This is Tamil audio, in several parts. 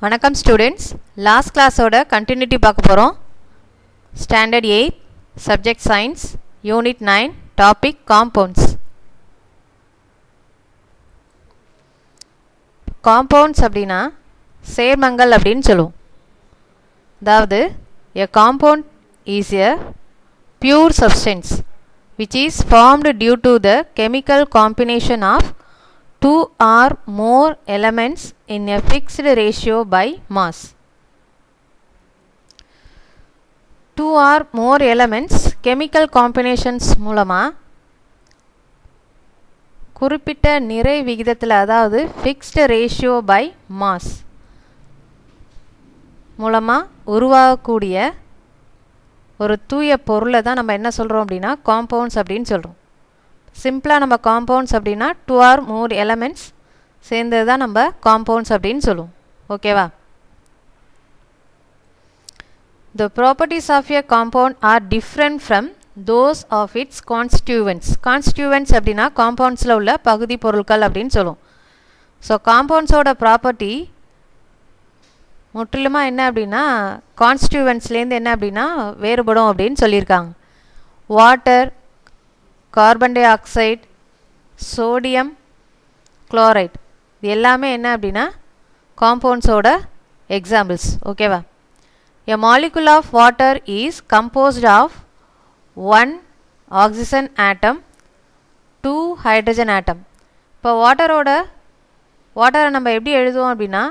வணக்கம் ஸ்டூடெண்ட்ஸ். லாஸ்ட் கிளாஸோட கண்டினியூட்டி பார்க்க போகிறோம். Standard 8 subject science unit 9 topic compounds. Compounds அப்படின்னா சேர்மங்கள் அப்படின்னு சொல்லுவோம். அதாவது a compound is a pure substance which is formed due to the chemical combination of two or more elements in a fixed ratio by mass. Two or more elements chemical combinations மூலமா குறிப்பிட்ட நிறை விகிதத்தில், அதாவது fixed ratio by mass மூலமா உருவாகக்கூடிய ஒரு தூய பொருளை தான் நம்ம என்ன சொல்கிறோம் அப்படின்னா காம்பவுண்ட்ஸ் அப்படின்னு சொல்கிறோம். சிம்பிளாக நம்ம காம்பவுண்ட்ஸ் அப்படின்னா 2 or more எலமெண்ட்ஸ் சேர்ந்தது தான் நம்ம காம்பவுண்ட்ஸ் அப்படின்னு சொல்லுவோம். ஓகேவா? The properties of a compound are different from those of its constituents. Constituents அப்படின்னா காம்பவுண்ட்ஸில் உள்ள பகுதி பொருட்கள் அப்படின்னு சொல்லுவோம். ஸோ காம்பவுண்ட்ஸோட ப்ராப்பர்ட்டி முற்றிலுமாக என்ன அப்படின்னா கான்ஸ்டியூவன்ஸ்லேருந்து என்ன அப்படின்னா வேறுபடும் அப்படின்னு சொல்லியிருக்காங்க. Water, carbon dioxide, sodium chloride, இது எல்லாமே என்ன அப்படின்னா காம்பவுண்ட்ஸோட எக்ஸாம்பிள்ஸ். ஓகேவா? A molecule of water is composed of 1 oxygen atom, 2 hydrogen atom. இப்போ வாட்டரை நம்ம எப்படி எழுதுவோம் அப்படின்னா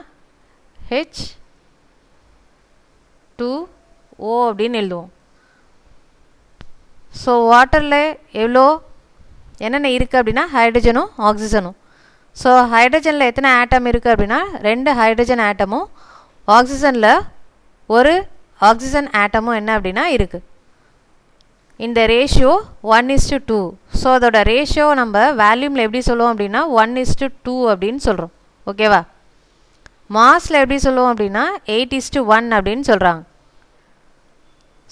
H2O அப்படின்னு எழுதுவோம். ஸோ வாட்டரில் என்னென்ன இருக்குது அப்படின்னா ஹைட்ரஜனும் ஆக்சிஜனும். ஸோ ஹைட்ரஜனில் எத்தனை ஆட்டம் இருக்குது அப்படின்னா 2 ஹைட்ரஜன் ஆட்டமும் ஆக்சிஜனில் 1 ஆக்சிஜன் ஆட்டமும் என்ன அப்படின்னா இருக்குது. இந்த ரேஷியோ 1:2. ஸோ அதோட ரேஷியோ நம்ம வேல்யூமில் எப்படி சொல்லுவோம் அப்படின்னா 1:2 அப்படின்னு சொல்கிறோம். ஓகேவா? மாஸில் எப்படி சொல்லுவோம் அப்படின்னா 8:1 அப்படின்னு சொல்கிறாங்க.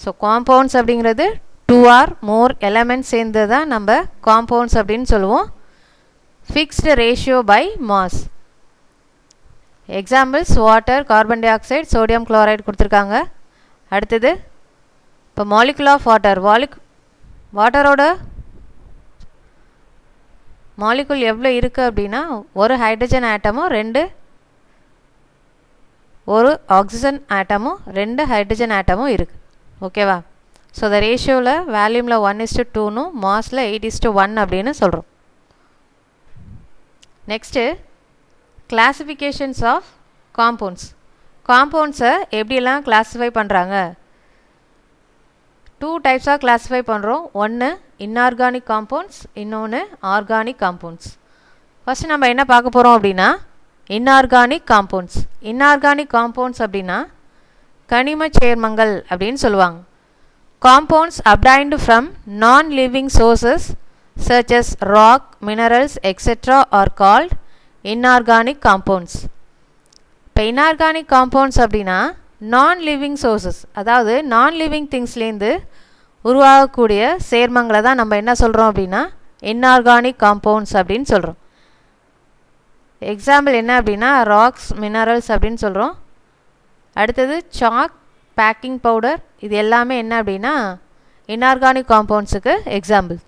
ஸோ காம்பவுண்ட்ஸ் அப்படிங்கிறது 2 or more எலமெண்ட்ஸ் சேர்ந்து தான் நம்ம காம்பவுண்ட்ஸ் அப்படின்னு சொல்லுவோம். Fixed ratio by mass. Examples water, carbon dioxide, sodium chloride கொடுத்துருக்காங்க. அடுத்தது இப்போ மாலிகுல் ஆஃப் வாட்டர். வாட்டரோட மாலிகுல் எவ்வளோ இருக்குது அப்படின்னா 1 ஹைட்ரஜன் ஆட்டமும் 1 ஆக்சிஜன் ஆட்டமும் 2 ஹைட்ரஜன் ஆட்டமும் இருக்குது. ஓகேவா? ஸோ த ரேஷியோவில் வேல்யூமில் 1:2னும் மாஸில் 8:1 அப்படின்னு சொல்கிறோம். Next classifications of compounds. காம்பவுண்ட்ஸை எப்படியெல்லாம் கிளாஸிஃபை பண்ணுறாங்க? 2 டைப்ஸாக கிளாஸிஃபை பண்ணுறோம். ஒன்று இன்ஆர்கானிக் காம்பவுண்ட்ஸ், இன்னொன்று ஆர்கானிக் காம்பவுண்ட்ஸ். ஃபஸ்ட்டு நம்ம என்ன பார்க்க போகிறோம் அப்படின்னா இன்ஆர்கானிக் காம்பவுண்ட்ஸ். இன்ஆர்கானிக் காம்பவுண்ட்ஸ் அப்படின்னா கனிம சேர்மங்கள் அப்படின்னு சொல்லுவாங்க. Compounds obtained from non-living sources such as rock, minerals, etc. are called inorganic compounds. இப்போ இன்ஆர்கானிக் காம்பவுண்ட்ஸ் அப்படின்னா non-living sources, அதாவது non-living திங்ஸ்லேருந்து உருவாகக்கூடிய சேர்மங்களை தான் நம்ம என்ன சொல்கிறோம் அப்படின்னா இன்ஆர்கானிக் காம்பவுண்ட்ஸ் அப்படின்னு சொல்கிறோம். எக்ஸாம்பிள் என்ன அப்படின்னா ராக்ஸ், மினரல்ஸ் அப்படின்னு சொல்கிறோம். அடுத்தது சாக், பேக்கிங் பவுடர், இது எல்லாமே என்ன அப்படின்னா இன்ஆர்கானிக் காம்பவுண்ட்ஸுக்கு example.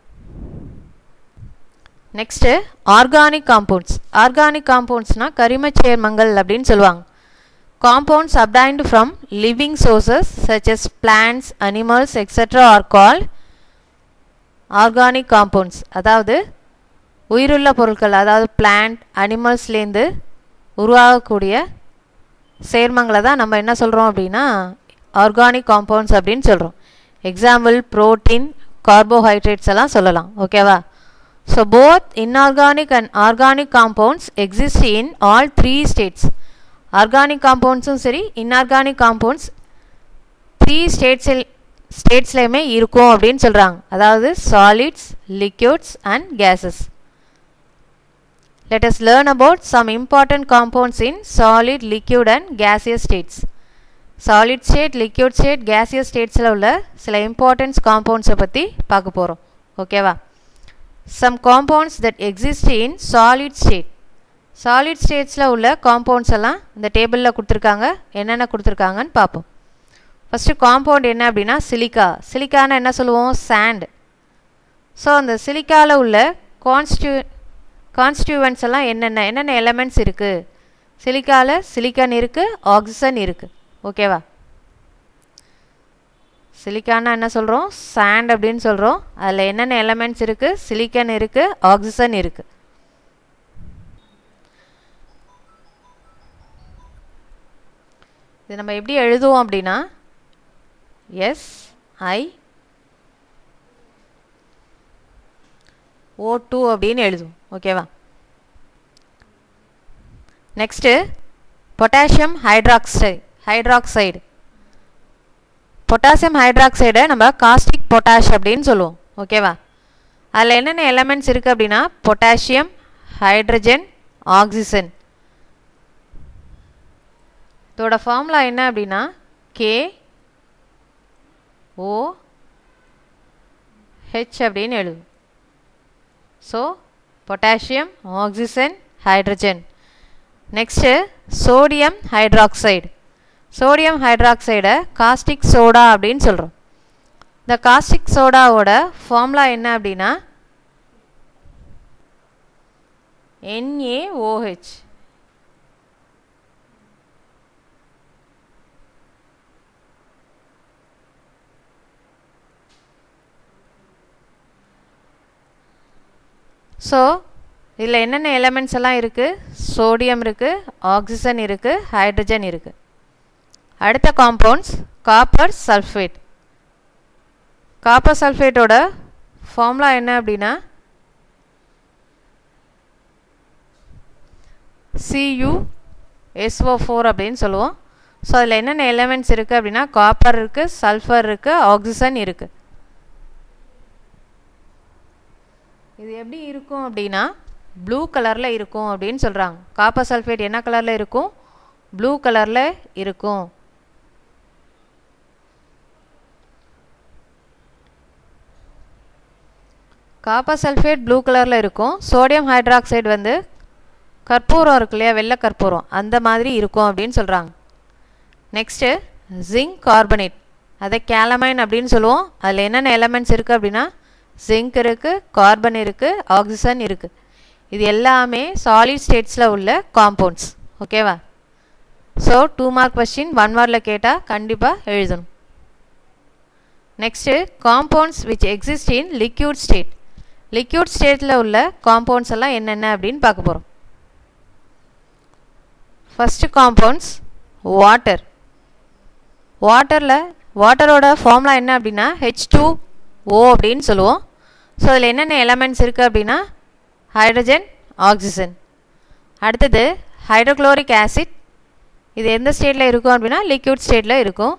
Next organic compounds. Organic காம்பவுண்ட்ஸ்னால் கரிம சேர்மங்கள் அப்படின்னு சொல்லுவாங்க. Compounds obtained from living sources such as plants, animals, etc. are called organic compounds. அதாவது உயிருள்ள பொருட்கள், அதாவது பிளான்ட், அனிமல்ஸ்லேருந்து உருவாகக்கூடிய சேர்மங்களை தான் நம்ம என்ன சொல்கிறோம் அப்படின்னா ஆர்கானிக் காம்பவுண்ட்ஸ் அப்படின்னு சொல்கிறோம். எக்ஸாம்பிள் புரோட்டீன், கார்போஹைட்ரேட்ஸ் எல்லாம் சொல்லலாம். ஓகேவா? So both inorganic and organic compounds exist in all 3 states. Organic காம்பவுண்ட்ஸும் சரி இன்ஆர்கானிக் காம்பவுண்ட்ஸ் 3 ஸ்டேட்ஸ்லையுமே இருக்கும் அப்படின்னு சொல்கிறாங்க. அதாவது solids, liquids and gases. Let us learn about some important compounds in solid, liquid and gaseous states. Solid state, liquid state, gaseous statesல உள்ள சில importance compounds பற்றி பார்க்க போகிறோம். ஓகேவா? Some compounds that exist in solid state. Solid ஸ்டேட்ஸில் உள்ள காம்பவுண்ட்ஸ் எல்லாம் இந்த டேபிளில் கொடுத்துருக்காங்க. என்னென்ன கொடுத்துருக்காங்கன்னு பார்ப்போம். ஃபஸ்ட்டு காம்பவுண்ட் என்ன அப்படின்னா சிலிக்கா. சிலிக்கான்னு என்ன சொல்லுவோம்? சாண்ட். ஸோ அந்த சிலிக்காவில் உள்ள கான்ஸ்டியூவன்ட்ஸ் எல்லாம் என்னென்ன எலமெண்ட்ஸ் இருக்குது? சிலிக்காவில் சிலிக்கான் இருக்குது, ஆக்சிஜன் இருக்குது. ஓகேவா? சிலிக்கான்னா என்ன சொல்கிறோம்? சாண்ட் அப்படின்னு சொல்கிறோம். அதில் என்னென்ன எலமெண்ட்ஸ் இருக்குது? சிலிக்கான் இருக்குது, ஆக்சிஜன் இருக்குது. இது நம்ம எப்படி எழுதுவோம் அப்படின்னா SiO2 அப்படின்னு எழுதுவோம். ஓகேவா? Next potassium hydroxide. பொட்டாசியம் ஹைட்ராக்சைடை நம்ம காஸ்டிக் பொட்டாஷ் அப்படின்னு சொல்லுவோம். ஓகேவா? அதில் என்னென்ன எலமெண்ட்ஸ் இருக்குது அப்படின்னா பொட்டாசியம், ஹைட்ரஜன், ஆக்சிஜன். இதோட ஃபார்முலா என்ன அப்படின்னா KOH அப்படின்னு எழுதும். So potassium, oxygen, hydrogen. Next sodium hydroxide. Sodium ஹைட்ராக்சைடை காஸ்டிக் சோடா அப்படின்னு சொல்கிறோம். இந்த காஸ்டிக் சோடாவோட ஃபார்முலா என்ன அப்படின்னா NaOH. ஸோ இதில் என்னென்ன எலமெண்ட்ஸ் எல்லாம் இருக்குது? சோடியம் இருக்குது, ஆக்சிஜன் இருக்குது, ஹைட்ரஜன் இருக்குது. அடுத்த காம்பவுண்ட்ஸ் காப்பர் சல்ஃபேட். காப்பர் சல்ஃபேட்டோட ஃபார்முலா என்ன அப்படின்னா CuSO4 அப்படின்னு சொல்லுவோம். ஸோ அதில் என்னென்ன எலமெண்ட்ஸ் இருக்குது அப்படின்னா காப்பர் இருக்குது, சல்ஃபர் இருக்குது, ஆக்சிஜன் இருக்குது. இது எப்படி இருக்கும் அப்படின்னா ப்ளூ கலரில் இருக்கும் அப்படின்னு சொல்கிறாங்க. காப்பர் சல்ஃபேட் என்ன கலரில் இருக்கும்? ப்ளூ கலரில் இருக்கும். காப்பர் சல்ஃபேட் ப்ளூ கலரில் இருக்கும். சோடியம் ஹைட்ராக்சைடு வந்து கற்பூரம் இருக்கு இல்லையா, வெள்ளை கற்பூரம், அந்த மாதிரி இருக்கும் அப்படின்னு சொல்கிறாங்க. நெக்ஸ்ட்டு ஜிங்க் கார்பனேட், அதை கேலமைன் அப்படின்னு சொல்லுவோம். அதில் என்னென்ன எலமெண்ட்ஸ் இருக்குது அப்படின்னா ஜிங்க் இருக்குது, கார்பன் இருக்குது, ஆக்சிஜன் இருக்குது. இது எல்லாமே சாலிட் ஸ்டேட்ஸில் உள்ள காம்பவுண்ட்ஸ். ஓகேவா? ஸோ 2 மார்க் கொஸ்டின் 1 வார்டில் கேட்டால் கண்டிப்பாக எழுதணும். Next compounds which exist in liquid state. Liquid ஸ்டேட்டில் உள்ள காம்பவுண்ட்ஸ் எல்லாம் என்னென்ன அப்படின்னு பார்க்க போகிறோம். First compounds water. வாட்டரோட ஃபார்முலா என்ன அப்படின்னா H2O அப்படின்னு சொல்லுவோம். ஸோ அதில் என்னென்ன எலமெண்ட்ஸ் இருக்குது அப்படின்னா ஹைட்ரஜன், ஆக்சிஜன். அடுத்தது ஹைட்ரோக்ளோரிக் ஆசிட். இது எந்த ஸ்டேட்டில் இருக்கும் அப்படின்னா லிக்யூட் ஸ்டேட்டில் இருக்கும்.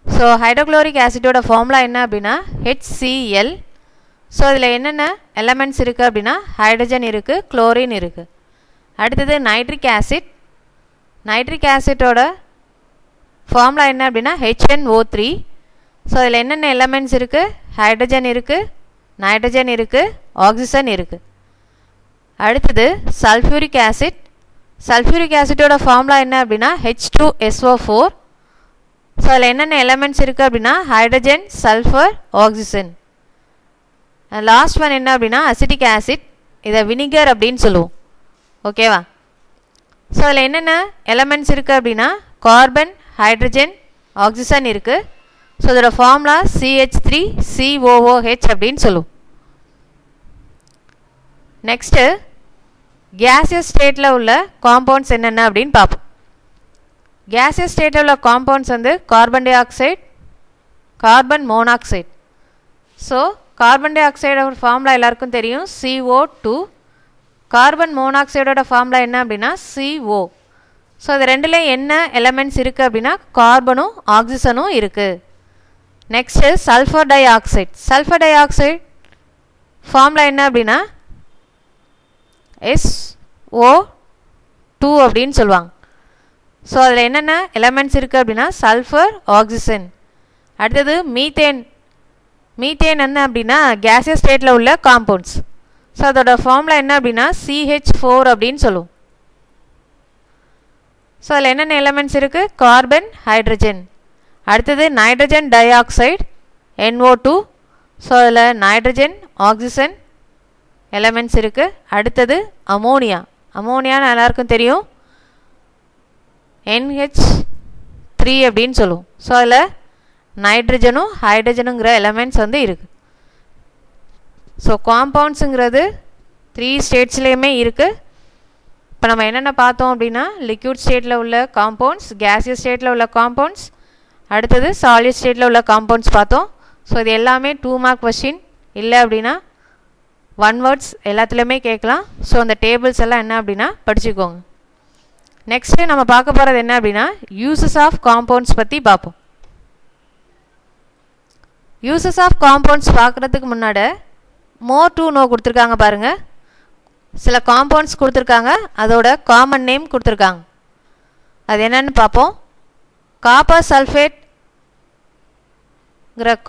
ஸோ ஹைட்ரோக்ளோரிக் ஆசிட்டோட ஃபார்முலா என்ன அப்படின்னா HCl. ஸோ இதில் என்னென்ன எலமெண்ட்ஸ் இருக்குது அப்படின்னா ஹைட்ரஜன் இருக்குது, குளோரின் இருக்குது. அடுத்தது நைட்ரிக் ஆசிட். நைட்ரிக் ஆசிட்டோட ஃபார்முலா என்ன அப்படின்னா HNO3. ஸோ இதில் என்னென்ன எலமெண்ட்ஸ் இருக்குது? ஹைட்ரஜன் இருக்குது, நைட்ரஜன் இருக்குது, ஆக்சிஜன் இருக்குது. அடுத்தது சல்ஃபியூரிக் ஆசிட். சல்ஃபியூரிக் ஆசிட்டோட ஃபார்முலா என்ன அப்படின்னா H2SO4. ஸோ அதில் என்னென்ன எலமெண்ட்ஸ் இருக்குது அப்படின்னா hydrogen, sulphur, oxygen. Last one என்ன அப்படின்னா அசிட்டிக் ஆசிட். இதை வினிகர் அப்படின்னு சொல்லுவோம். ஓகேவா? ஸோ அதில் என்னென்ன எலமெண்ட்ஸ் இருக்குது அப்படின்னா கார்பன், ஹைட்ரஜன், ஆக்சிஜன் இருக்குது. ஸோ இதோட ஃபார்முலா CH3COOH அப்படின்னு சொல்லுவோம். நெக்ஸ்ட்டு கேசியஸ் ஸ்டேட்டில் உள்ள காம்பவுண்ட்ஸ் என்னென்ன அப்படின்னு பார்ப்போம். கேசியஸ் ஸ்டேட்டில் உள்ள காம்பவுண்ட்ஸ் வந்து carbon dioxide, carbon monoxide. So carbon டை ஆக்சைடோட ஃபார்முலா எல்லாருக்கும் தெரியும் CO2. கார்பன் மோனாக்சைடோட ஃபார்முலா என்ன அப்படின்னா CO. ஸோ இது ரெண்டில் என்ன எலமெண்ட்ஸ் இருக்குது அப்படின்னா கார்பனும் ஆக்சிஜனும் இருக்குது. Next sulphur di oxide. Sulphur di oxide formula என்ன அப்படின்னா SO2 அப்படின்னு சொல்லுவாங்க. ஸோ அதில் என்னென்ன எலமெண்ட்ஸ் இருக்குது அப்படின்னா சல்ஃபர், ஆக்சிஜன். அடுத்தது மீத்தேன். மீத்தேன் என்ன அப்படின்னா கேசியஸ் ஸ்டேட்டில் உள்ள காம்பவுண்ட்ஸ். ஸோ அதோட ஃபார்முலா என்ன அப்படின்னா CH4 அப்படின்னு சொல்லுவோம். ஸோ அதில் என்னென்ன எலமெண்ட்ஸ் இருக்குது? Carbon, hydrogen. அடுத்தது நைட்ரஜன் டை ஆக்சைடு NO2. ஸோ அதில் நைட்ரஜன், ஆக்சிஜன் எலமெண்ட்ஸ் இருக்குது. அடுத்தது அமோனியா. அமோனியான்னு எல்லாருக்கும் தெரியும், NH3 அப்படின்னு சொல்லுவோம். ஸோ அதில் நைட்ரஜனும் ஹைட்ரஜனுங்கிற எலமெண்ட்ஸ் வந்து இருக்குது. ஸோ காம்பவுண்ட்ஸுங்கிறது 3 ஸ்டேட்ஸ்லேயுமே இருக்குது. இப்போ நம்ம என்னென்ன பார்த்தோம் அப்படின்னா லிக்விட் ஸ்டேட்டில் உள்ள காம்பவுண்ட்ஸ், கேசியஸ் ஸ்டேட்டில் உள்ள காம்பவுண்ட்ஸ், அடுத்தது சாலிட் ஸ்டேட்டில் உள்ள காம்பவுண்ட்ஸ் பார்த்தோம். ஸோ இது எல்லாமே 2 மார்க் கொஸ்டின். இல்லை அப்படின்னா 1 வேர்ட்ஸ் எல்லாத்துலேயுமே கேட்கலாம். ஸோ அந்த டேபிள்ஸ் எல்லாம் என்ன அப்படின்னா படிச்சுக்கோங்க. நெக்ஸ்ட்டு நம்ம பார்க்க போகிறது என்ன அப்படின்னா யூசஸ் ஆஃப் காம்பவுண்ட்ஸ் பற்றி பார்ப்போம். யூசஸ் ஆஃப் காம்பவுண்ட்ஸ் பார்க்குறதுக்கு முன்னாடி மோர் டு நோ கொடுத்துருக்காங்க பாருங்கள். சில காம்பவுண்ட்ஸ் கொடுத்துருக்காங்க, அதோட காமன் நேம் கொடுத்துருக்காங்க. அது என்னன்னு பார்ப்போம். காப்பர் சல்ஃபேட்ங்கிற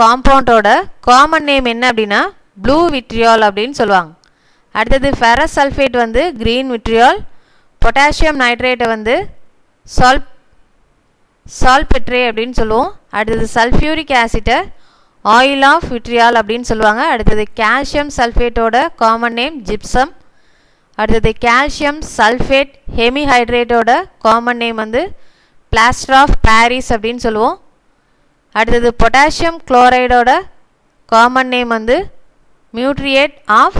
காம்பவுண்டோட காமன் நேம் என்ன அப்படின்னா ப்ளூ விட்ரியால் அப்படின்னு சொல்லுவாங்க. அடுத்தது ஃபெரஸ் சல்ஃபேட் வந்து க்ரீன் விட்ரியால், பொட்டாசியம் நைட்ரேட்டை வந்து சால்பெட்ரே அப்படின்னு சொல்லுவோம். அடுத்தது சல்ஃபியூரிக் ஆசிட்டை ஆயில் ஆஃப் விட்ரியால் அப்படின்னு சொல்லுவாங்க. அடுத்தது கால்சியம் சல்ஃபேட்டோட காமன் நேம் ஜிப்சம். அடுத்தது கால்சியம் சல்ஃபேட் ஹெமிஹைட்ரேட்டோட காமன் நேம் வந்து பிளாஸ்டர் ஆஃப் பாரிஸ் அப்படின்னு சொல்லுவோம். அடுத்தது பொட்டாசியம் குளோரைடோட காமன் நேம் வந்து மியூட்ரியேட் ஆஃப்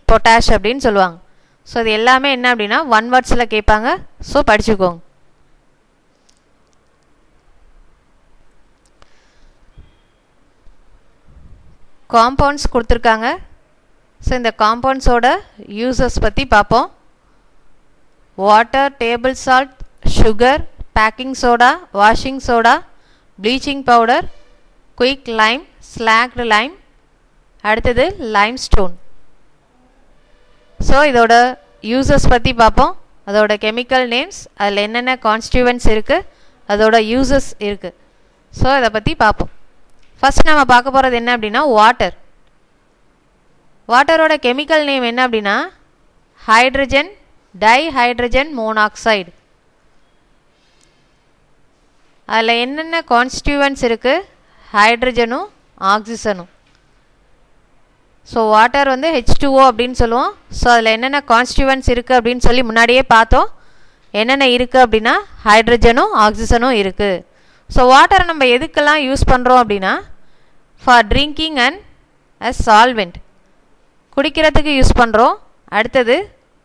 பொட்டாஷ் அப்படின்னு சொல்லுவாங்க. ஸோ இது எல்லாமே என்ன அப்படின்னா 1 வேர்ட்ஸில் கேட்பாங்க. ஸோ படிச்சுக்கோங்க. காம்பவுண்ட்ஸ் கொடுத்துருக்காங்க. ஸோ இந்த காம்பவுண்ட்ஸோட யூசஸ் பற்றி பார்ப்போம். Water, table salt, sugar, baking soda, washing soda, bleaching powder, quick Lime, slaked Lime, அடுத்தது லைம் ஸ்டோன். ஸோ இதோட யூசஸ் பற்றி பார்ப்போம். அதோட கெமிக்கல் நேம்ஸ், அதில் என்னென்ன கான்ஸ்டியூவன்ட்ஸ் இருக்குது, அதோட யூசஸ் இருக்குது. ஸோ இதை பற்றி பார்ப்போம். ஃபஸ்ட் நம்ம பார்க்க போகிறது என்ன அப்படின்னா வாட்டர். வாட்டரோட கெமிக்கல் நேம் என்ன அப்படின்னா ஹைட்ரஜன் டைஹைட்ரஜன் மோனாக்சைடு. அதில் என்னென்ன கான்ஸ்டியூவன்ட்ஸ் இருக்குது? ஹைட்ரஜனும் ஆக்சிஜனும். ஸோ வாட்டர் வந்து H2O அப்படின்னு சொல்லுவோம். ஸோ அதில் என்னென்ன கான்ஸ்டியூவன்ட்ஸ் இருக்குது அப்படின்னு சொல்லி முன்னாடியே பார்த்தோம். என்னென்ன இருக்குது அப்படின்னா ஹைட்ரஜனும் ஆக்சிஜனும் இருக்குது. ஸோ வாட்டரை நம்ம எதுக்கெல்லாம் யூஸ் பண்ணுறோம் அப்படின்னா for drinking and as solvent, குடிக்கிறதுக்கு யூஸ் பண்ணுறோம். அடுத்தது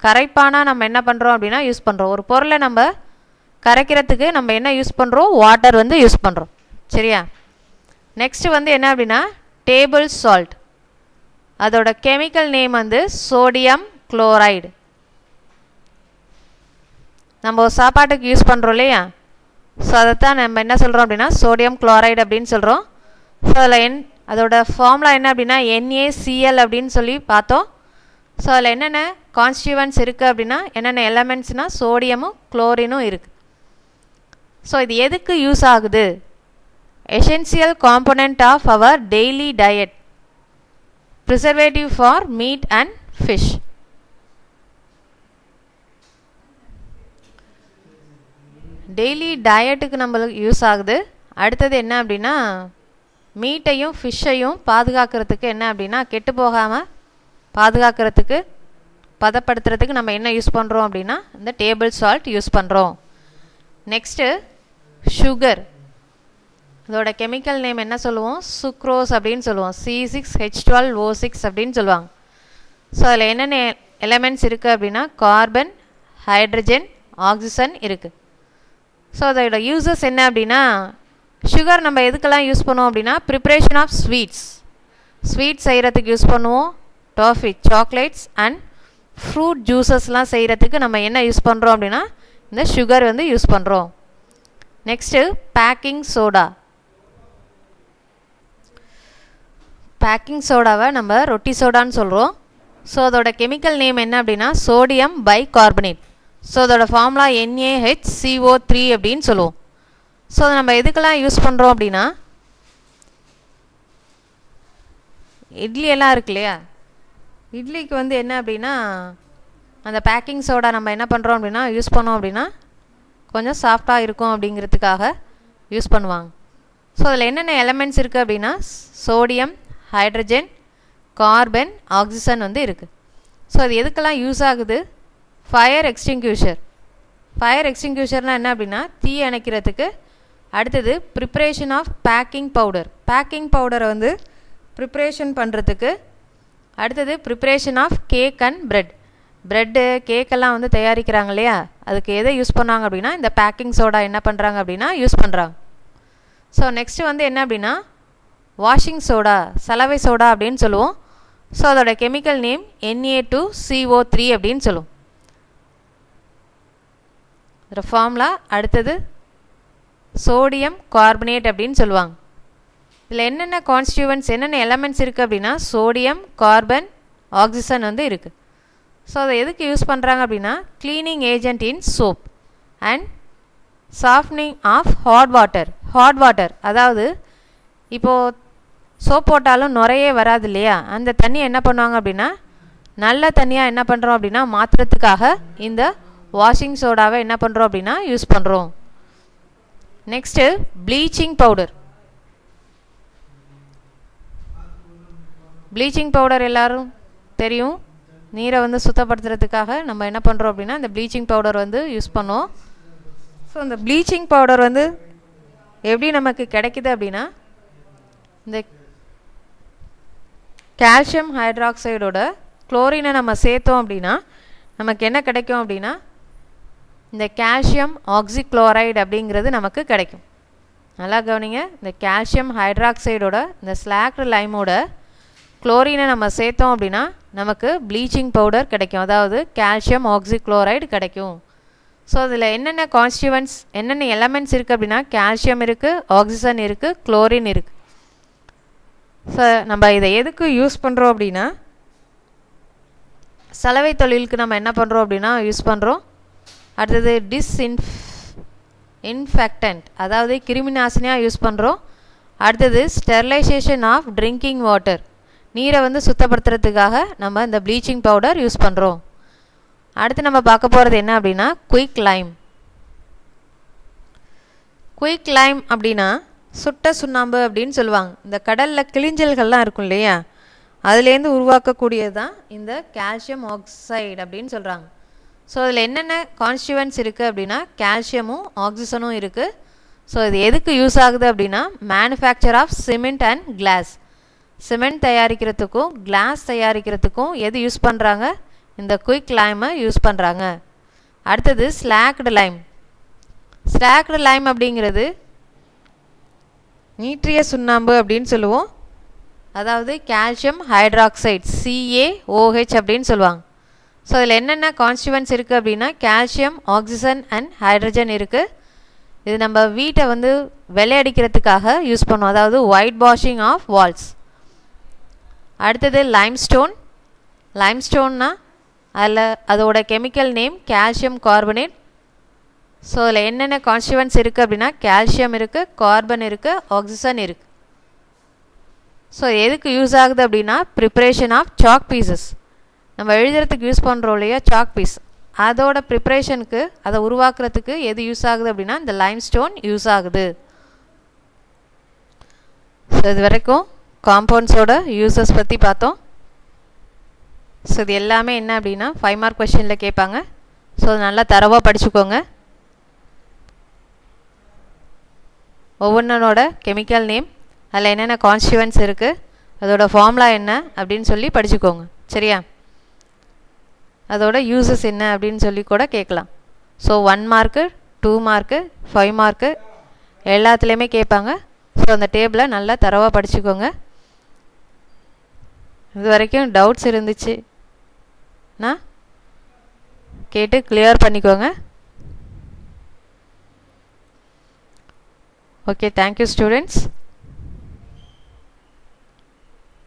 கரைப்பானா நம்ம என்ன பண்ணுறோம் அப்படின்னா யூஸ் பண்ணுறோம். ஒரு பொருளை நம்ம கரைக்கிறதுக்கு நம்ம என்ன யூஸ் பண்ணுறோம்? வாட்டர் வந்து யூஸ் பண்ணுறோம். சரியா? நெக்ஸ்ட்டு வந்து என்ன அப்படின்னா டேபிள் சால்ட். அதோட கெமிக்கல் நேம் வந்து சோடியம் குளோரைடு. நம்ம சாப்பாட்டுக்கு யூஸ் பண்ணுறோம் இல்லையா? ஸோ அதைத்தான் நம்ம என்ன சொல்கிறோம் அப்படின்னா சோடியம் குளோரைடு அப்படின்னு சொல்கிறோம். ஸோ அதில் அதோட ஃபார்முலா என்ன அப்படின்னா NaCl அப்படின்னு சொல்லி பார்த்தோம். ஸோ அதில் என்னென்ன கான்ஸ்டியூவன்ட்ஸ் இருக்குது அப்படின்னா என்னென்ன எலமெண்ட்ஸ்னால் சோடியமும் குளோரினும் இருக்குது. ஸோ இது எதுக்கு யூஸ் ஆகுது? Essential component of our daily diet, preservative for meat and fish. Daily டயட்டுக்கு நம்மளுக்கு யூஸ் ஆகுது. அடுத்தது என்ன அப்படின்னா மீட்டையும் ஃபிஷ்ஷையும் பாதுகாக்கிறதுக்கு என்ன அப்படின்னா கெட்டு போகாமல் பாதுகாக்கிறதுக்கு பதப்படுத்துறதுக்கு நம்ம என்ன யூஸ் பண்ணுறோம் அப்படின்னா இந்த டேபிள் சால்ட் யூஸ் பண்ணுறோம். Next sugar. அதோட கெமிக்கல் நேம் என்ன சொல்லுவோம்? சுக்ரோஸ் அப்படின்னு சொல்லுவோம். C6H12O6 அப்படின்னு சொல்லுவாங்க. ஸோ அதில் என்னென்ன எலமெண்ட்ஸ் இருக்குது அப்படின்னா கார்பன், ஹைட்ரஜன், ஆக்சிஜன் இருக்குது. ஸோ அதோட யூசஸ் என்ன அப்படின்னா சுகர் நம்ம எதுக்கெல்லாம் யூஸ் பண்ணுவோம் அப்படின்னா ப்ரிப்ரேஷன் ஆஃப் ஸ்வீட்ஸ் செய்கிறதுக்கு யூஸ் பண்ணுவோம். டாஃபி, சாக்லேட்ஸ் அண்ட் ஃப்ரூட் ஜூஸஸ்லாம் செய்கிறதுக்கு நம்ம என்ன யூஸ் பண்ணுறோம் அப்படின்னா இந்த சுகர் வந்து யூஸ் பண்ணுறோம். Next baking soda. பேக்கிங் சோடாவை நம்ம ரொட்டி சோடான்னு சொல்கிறோம். ஸோ அதோட கெமிக்கல் நேம் என்ன அப்படின்னா சோடியம் பைகார்பனேட். ஸோ அதோட ஃபார்முலா NaHCO3 அப்படின்னு சொல்லுவோம். ஸோ அதை நம்ம எதுக்கெல்லாம் யூஸ் பண்ணுறோம் அப்படின்னா இட்லி எல்லாம் இருக்கு இல்லையா? இட்லிக்கு வந்து என்ன அப்படின்னா அந்த பேக்கிங் சோடா நம்ம என்ன பண்ணுறோம் அப்படின்னா யூஸ் பண்ணோம் அப்படின்னா கொஞ்சம் சாஃப்டாக இருக்கும் அப்படிங்கிறதுக்காக யூஸ் பண்ணுவாங்க. ஸோ அதில் என்னென்ன எலமெண்ட்ஸ் இருக்குது அப்படின்னா சோடியம், ஹைட்ரஜன், கார்பன், ஆக்சிஜன் வந்து இருக்குது. ஸோ அது எதுக்கெல்லாம் யூஸ் ஆகுது? ஃபயர் எக்ஸ்டிங்க்யூஷர். ஃபயர் எக்ஸ்டிங்க்யூஷர்னால் என்ன அப்படின்னா தீ அணைக்கிறதுக்கு. அடுத்தது preparation of baking powder. Baking பவுடரை வந்து ப்ரிப்ரேஷன் பண்ணுறதுக்கு. அடுத்தது preparation of cake and bread. Bread கேக்கெல்லாம் வந்து தயாரிக்கிறாங்க இல்லையா, அதுக்கு எதை யூஸ் பண்ணாங்க அப்படின்னா இந்த பேக்கிங் சோடா என்ன பண்ணுறாங்க அப்படின்னா யூஸ் பண்ணுறாங்க. ஸோ நெக்ஸ்ட்டு வந்து என்ன அப்படின்னா வாஷிங் சோடா, சலவை சோடா அப்படின்னு சொல்லுவோம். ஸோ அதோட கெமிக்கல் நேம் Na2CO3 அப்படின்னு சொல்லுவோம் இதோட ஃபார்முலா. அடுத்தது சோடியம் கார்பனேட் அப்படின்னு சொல்லுவாங்க. இதில் என்னென்ன கான்ஸ்டியூவன்ட்ஸ், என்னென்ன எலமெண்ட்ஸ் இருக்குது அப்படின்னா சோடியம், கார்பன், ஆக்சிஜன் வந்து இருக்குது. ஸோ அதை எதுக்கு யூஸ் பண்ணுறாங்க அப்படின்னா cleaning agent in soap and softening of hot water. Hot water அதாவது இப்போது சோப் போட்டாலும் நுரையே வராது இல்லையா, அந்த தண்ணியை என்ன பண்ணுவாங்க அப்படின்னா நல்ல தண்ணியாக என்ன பண்ணுறோம் அப்படின்னா மாற்றுறதுக்காக இந்த வாஷிங் சோடாவை என்ன பண்ணுறோம் அப்படின்னா யூஸ் பண்ணுறோம். Next bleaching powder. Bleaching powder எல்லோரும் தெரியும், நீரை வந்து சுத்தப்படுத்துறதுக்காக நம்ம என்ன பண்ணுறோம் அப்படின்னா இந்த ப்ளீச்சிங் பவுடர் வந்து யூஸ் பண்ணுவோம். ஸோ இந்த ப்ளீச்சிங் பவுடர் வந்து எப்படி நமக்கு கிடைக்குது அப்படின்னா இந்த கால்சியம் ஹைட்ராக்சைடோட குளோரினை நம்ம சேர்த்தோம் அப்படின்னா நமக்கு என்ன கிடைக்கும் அப்படின்னா இந்த கால்சியம் ஆக்சிக்ளோரைடு அப்படிங்கிறது நமக்கு கிடைக்கும். நல்லா கவனிங்க, இந்த கால்சியம் ஹைட்ராக்சைடோட இந்த ஸ்லாக்டு லைமோட குளோரினை நம்ம சேர்த்தோம் அப்படின்னா நமக்கு ப்ளீச்சிங் பவுடர் கிடைக்கும், அதாவது கால்சியம் ஆக்சிக்ளோரைடு கிடைக்கும். ஸோ அதில் என்னென்ன கான்ஸ்டியூவன்ட்ஸ், என்னென்ன எலமெண்ட்ஸ் இருக்குது அப்படின்னா கால்சியம் இருக்குது, ஆக்சிஜன் இருக்குது, குளோரின் இருக்குது. ஸோ நம்ம இதை எதுக்கு யூஸ் பண்ணுறோம் அப்படின்னா சலவை தொழிலுக்கு நம்ம என்ன பண்ணுறோம் அப்படின்னா யூஸ் பண்ணுறோம். அடுத்தது இன்ஃபெக்டன்ட் அதாவது கிருமி நாசினியாக யூஸ் பண்ணுறோம். அடுத்தது ஸ்டெர்லைசேஷன் ஆஃப் ட்ரிங்கிங் வாட்டர், நீரை வந்து சுத்தப்படுத்துறதுக்காக நம்ம இந்த ப்ளீச்சிங் பவுடர் யூஸ் பண்ணுறோம். அடுத்து நம்ம பார்க்க போகிறது என்ன அப்படின்னா குயிக் லைம். குயிக் லைம் அப்படின்னா சுட்ட சுண்ணாம்பு அப்படின்னு சொல்லுவாங்க. இந்த கடலில் கிளிஞ்சல்கள்லாம் இருக்கும் இல்லையா, அதுலேருந்து உருவாக்கக்கூடியது தான் இந்த கால்சியம் ஆக்சைடு அப்படின்னு சொல்கிறாங்க. ஸோ அதில் என்னென்ன கான்ஸ்டியூவன்ட்ஸ் இருக்குது அப்படின்னா கால்சியமும் ஆக்சிஜனும் இருக்குது. ஸோ இது எதுக்கு யூஸ் ஆகுது அப்படின்னா manufacture of cement and glass. Cement தயாரிக்கிறதுக்கும் கிளாஸ் தயாரிக்கிறதுக்கும் எது யூஸ் பண்ணுறாங்க, இந்த குயிக் லைமை யூஸ் பண்ணுறாங்க. அடுத்தது ஸ்லாக்டு லைம். ஸ்லாக்டு லைம் அப்படிங்கிறது நீற்றிய சுண்ணாம்பு அப்படின்னு சொல்லுவோம், அதாவது கால்சியம் ஹைட்ராக்சைடு CaOH அப்படின்னு சொல்லுவாங்க. ஸோ அதில் என்னென்ன கான்ஸ்டியூவன்ட்ஸ் இருக்குது அப்படின்னா கால்சியம், ஆக்சிஜன் அண்ட் ஹைட்ரஜன் இருக்குது. இது நம்ம வீட்டை வந்து வெள்ளையடிக்கிறதுக்காக யூஸ் பண்ணுவோம், அதாவது ஒயிட் வாஷிங் ஆஃப் வால்ஸ். அடுத்தது லைம்ஸ்டோன். லைம்ஸ்டோன்னா அதில் அதோட chemical name calcium carbonate. So அதில் என்னென்ன கான்ஸ்டியூவன்ட்ஸ் இருக்குது அப்படின்னா கால்சியம் இருக்குது, கார்பன் இருக்குது, ஆக்சிஜன் இருக்குது. ஸோ எதுக்கு யூஸ் ஆகுது அப்படின்னா ப்ரிப்ரேஷன் ஆஃப் சாக் பீசஸ். நம்ம எழுதுறதுக்கு யூஸ் பண்ணுறோம் இல்லையா சாக் பீஸ், அதோட ப்ரிப்ரேஷனுக்கு அதை உருவாக்குறதுக்கு எது யூஸ் ஆகுது அப்படின்னா இந்த லைம்ஸ்டோன் யூஸ் ஆகுது. ஸோ இது வரைக்கும் காம்பவுண்ட்ஸோட யூசஸ் பற்றி பார்த்தோம். ஸோ இது எல்லாமே என்ன அப்படின்னா 5 மார்க் கொஷினில் கேட்பாங்க. ஸோ அது நல்லா தரவாக படிச்சுக்கோங்க. ஒவ்வொன்றோட கெமிக்கல் நேம், அதில் என்னென்ன கான்ஸ்டியூவன்ட்ஸ் இருக்குது, அதோட ஃபார்முலா என்ன அப்படின்னு சொல்லி படிச்சுக்கோங்க. சரியா? அதோட யூசஸ் என்ன அப்படின்னு சொல்லி கூட கேட்கலாம். ஸோ 1 மார்க்கு, 2 மார்க்கு, 5 மார்க்கு எல்லாத்துலேயுமே கேட்பாங்க. ஸோ அந்த டேபிளை நல்லா தரவாக படிச்சுக்கோங்க. இது வரைக்கும் டவுட்ஸ் இருந்துச்சுன்னா கேட்டு கிளியர் பண்ணிக்கோங்க. Okay, thank you students.